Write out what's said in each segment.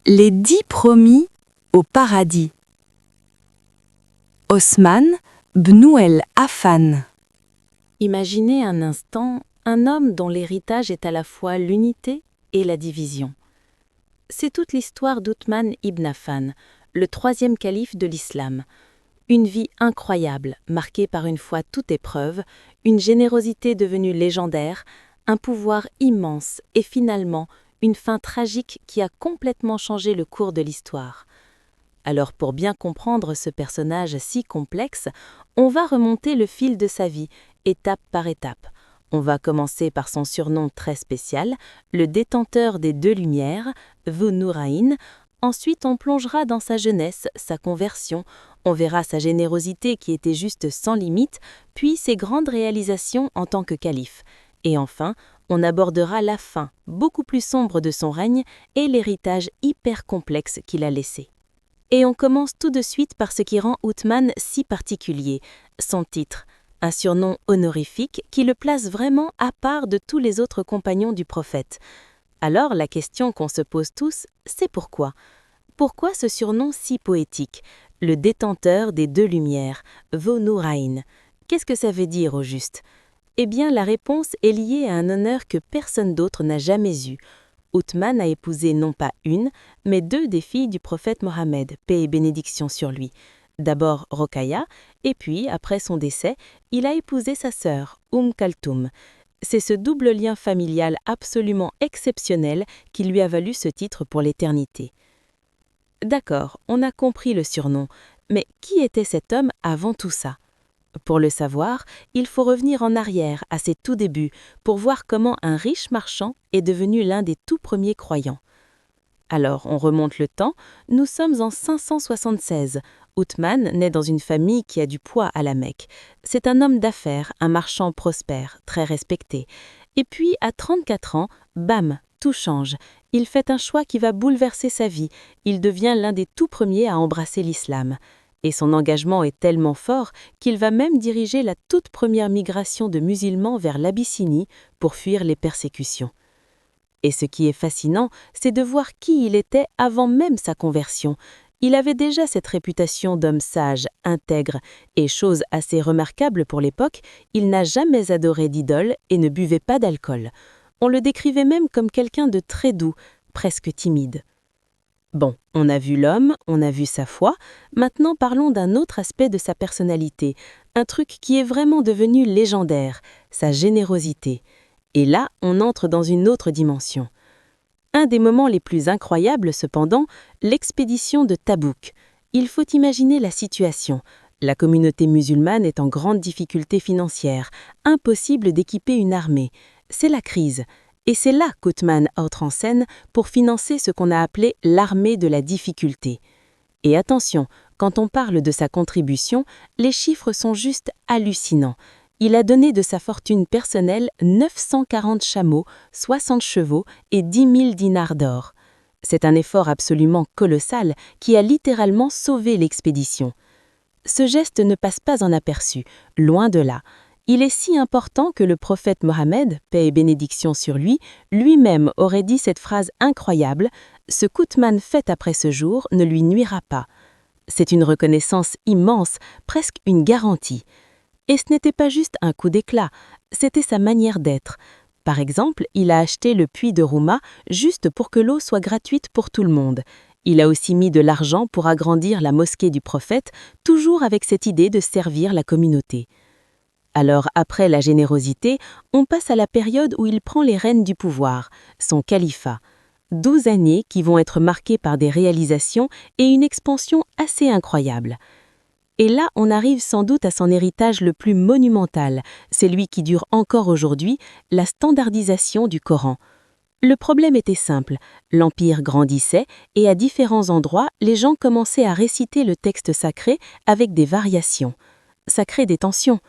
Les 10 promis au paradis. Osman Bnu el-Affan. Imaginez un instant un homme dont l'héritage est à la fois l'unité et la division. C'est toute l'histoire d'Othman ibn Affan, le troisième calife de l'islam. Une vie incroyable, marquée par une foi toute épreuve, une générosité devenue légendaire, un pouvoir immense et finalement une fin tragique qui a complètement changé le cours de l'histoire. Alors pour bien comprendre ce personnage si complexe, on va remonter le fil de sa vie, étape par étape. On va commencer par son surnom très spécial, le détenteur des deux lumières, Dhu Nurayn. Ensuite, on plongera dans sa jeunesse, sa conversion, on verra sa générosité qui était juste sans limite, puis ses grandes réalisations en tant que calife. Et enfin, on abordera la fin, beaucoup plus sombre de son règne et l'héritage hyper complexe qu'il a laissé. Et on commence tout de suite par ce qui rend Othman si particulier, son titre, un surnom honorifique qui le place vraiment à part de tous les autres compagnons du prophète. Alors la question qu'on se pose tous, c'est pourquoi ? Pourquoi ce surnom si poétique, le détenteur des deux lumières, Dhu Nurayn ? Qu'est-ce que ça veut dire au juste ? Eh bien la réponse est liée à un honneur que personne d'autre n'a jamais eu. Othman a épousé non pas une, mais deux des filles du prophète Mohammed, paix et bénédiction sur lui. D'abord Rokhaya, et puis, après son décès, il a épousé sa sœur, Kaltoum. C'est ce double lien familial absolument exceptionnel qui lui a valu ce titre pour l'éternité. D'accord, on a compris le surnom, mais qui était cet homme avant tout ça ? Pour le savoir, il faut revenir en arrière à ses tout débuts pour voir comment un riche marchand est devenu l'un des tout premiers croyants. Alors, on remonte le temps, nous sommes en 576. Othman naît dans une famille qui a du poids à la Mecque. C'est un homme d'affaires, un marchand prospère, très respecté. Et puis, à 34 ans, bam, tout change. Il fait un choix qui va bouleverser sa vie. Il devient l'un des tout premiers à embrasser l'islam. Et son engagement est tellement fort qu'il va même diriger la toute première migration de musulmans vers l'Abyssinie pour fuir les persécutions. Et ce qui est fascinant, c'est de voir qui il était avant même sa conversion. Il avait déjà cette réputation d'homme sage, intègre, et chose assez remarquable pour l'époque, il n'a jamais adoré d'idole et ne buvait pas d'alcool. On le décrivait même comme quelqu'un de très doux, presque timide. Bon, on a vu l'homme, on a vu sa foi, maintenant parlons d'un autre aspect de sa personnalité, un truc qui est vraiment devenu légendaire, sa générosité. Et là, on entre dans une autre dimension. Un des moments les plus incroyables, cependant, l'expédition de Tabouk. Il faut imaginer la situation. La communauté musulmane est en grande difficulté financière, impossible d'équiper une armée. C'est la crise. Et c'est là qu'Othman entre en scène pour financer ce qu'on a appelé l'armée de la difficulté. Et attention, quand on parle de sa contribution, les chiffres sont juste hallucinants. Il a donné de sa fortune personnelle 940 chameaux, 60 chevaux et 10 000 dinars d'or. C'est un effort absolument colossal qui a littéralement sauvé l'expédition. Ce geste ne passe pas inaperçu, loin de là. Il est si important que le prophète Mohammed, paix et bénédiction sur lui, lui-même aurait dit cette phrase incroyable « Ce qu'Othman fait après ce jour ne lui nuira pas ». C'est une reconnaissance immense, presque une garantie. Et ce n'était pas juste un coup d'éclat, c'était sa manière d'être. Par exemple, il a acheté le puits de Rouma juste pour que l'eau soit gratuite pour tout le monde. Il a aussi mis de l'argent pour agrandir la mosquée du prophète, toujours avec cette idée de servir la communauté. Alors, après la générosité, on passe à la période où il prend les rênes du pouvoir, son califat. 12 années qui vont être marquées par des réalisations et une expansion assez incroyable. Et là, on arrive sans doute à son héritage le plus monumental, celui qui dure encore aujourd'hui, la standardisation du Coran. Le problème était simple, l'Empire grandissait et à différents endroits, les gens commençaient à réciter le texte sacré avec des variations. Ça crée des tensions.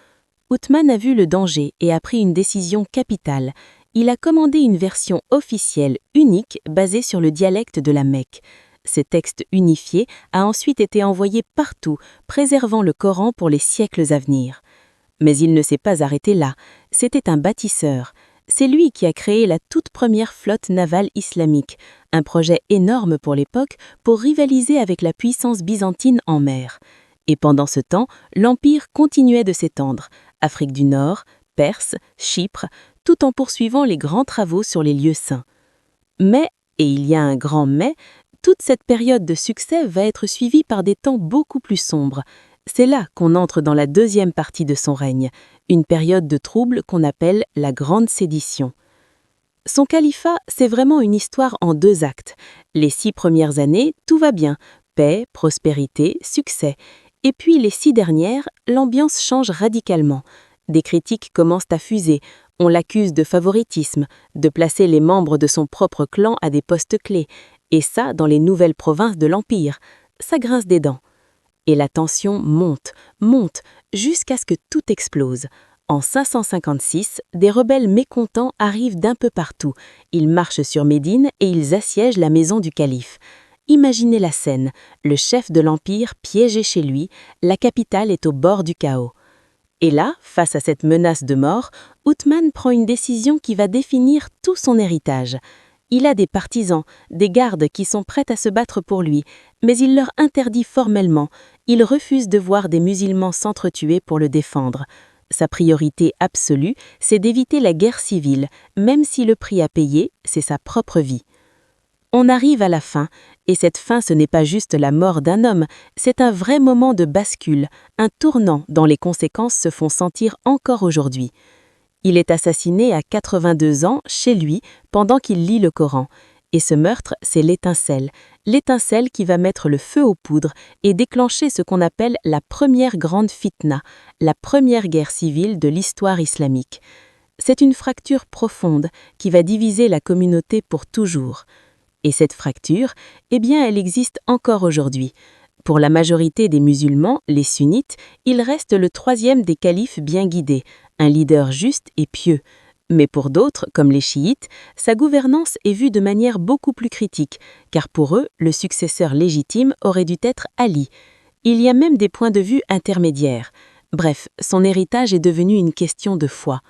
Othman a vu le danger et a pris une décision capitale. Il a commandé une version officielle, unique, basée sur le dialecte de la Mecque. Ce texte unifié a ensuite été envoyé partout, préservant le Coran pour les siècles à venir. Mais il ne s'est pas arrêté là. C'était un bâtisseur. C'est lui qui a créé la toute première flotte navale islamique, un projet énorme pour l'époque pour rivaliser avec la puissance byzantine en mer. Et pendant ce temps, l'Empire continuait de s'étendre, Afrique du Nord, Perse, Chypre, tout en poursuivant les grands travaux sur les lieux saints. Mais, et il y a un grand mais, toute cette période de succès va être suivie par des temps beaucoup plus sombres. C'est là qu'on entre dans la deuxième partie de son règne, une période de troubles qu'on appelle la Grande Sédition. Son califat, c'est vraiment une histoire en 2 actes. Les 6 premières années, tout va bien, paix, prospérité, succès. Et puis les 6 dernières, l'ambiance change radicalement. Des critiques commencent à fuser. On l'accuse de favoritisme, de placer les membres de son propre clan à des postes clés. Et ça, dans les nouvelles provinces de l'Empire. Ça grince des dents. Et la tension monte, jusqu'à ce que tout explose. En 556, des rebelles mécontents arrivent d'un peu partout. Ils marchent sur Médine et ils assiègent la maison du calife. Imaginez la scène, le chef de l'Empire piégé chez lui, la capitale est au bord du chaos. Et là, face à cette menace de mort, Othman prend une décision qui va définir tout son héritage. Il a des partisans, des gardes qui sont prêts à se battre pour lui, mais il leur interdit formellement. Il refuse de voir des musulmans s'entretuer pour le défendre. Sa priorité absolue, c'est d'éviter la guerre civile, même si le prix à payer, c'est sa propre vie. On arrive à la fin, et cette fin ce n'est pas juste la mort d'un homme, c'est un vrai moment de bascule, un tournant dont les conséquences se font sentir encore aujourd'hui. Il est assassiné à 82 ans chez lui pendant qu'il lit le Coran. Et ce meurtre, c'est l'étincelle qui va mettre le feu aux poudres et déclencher ce qu'on appelle la première grande fitna, la première guerre civile de l'histoire islamique. C'est une fracture profonde qui va diviser la communauté pour toujours. Et cette fracture, elle existe encore aujourd'hui. Pour la majorité des musulmans, les sunnites, il reste le 3e des califes bien guidés, un leader juste et pieux. Mais pour d'autres, comme les chiites, sa gouvernance est vue de manière beaucoup plus critique, car pour eux, le successeur légitime aurait dû être Ali. Il y a même des points de vue intermédiaires. Bref, son héritage est devenu une question de foi.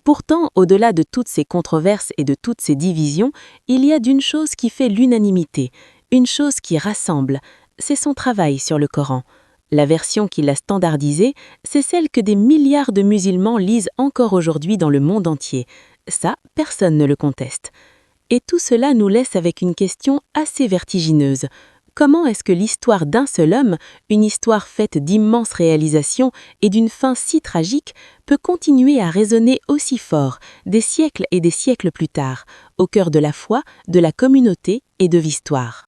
Pourtant, au-delà de toutes ces controverses et de toutes ces divisions, il y a d'une chose qui fait l'unanimité, une chose qui rassemble, c'est son travail sur le Coran. La version qu'il a standardisée, c'est celle que des milliards de musulmans lisent encore aujourd'hui dans le monde entier. Ça, personne ne le conteste. Et tout cela nous laisse avec une question assez vertigineuse. Comment est-ce que l'histoire d'un seul homme, une histoire faite d'immenses réalisations et d'une fin si tragique, peut continuer à résonner aussi fort, des siècles et des siècles plus tard, au cœur de la foi, de la communauté et de l'histoire ?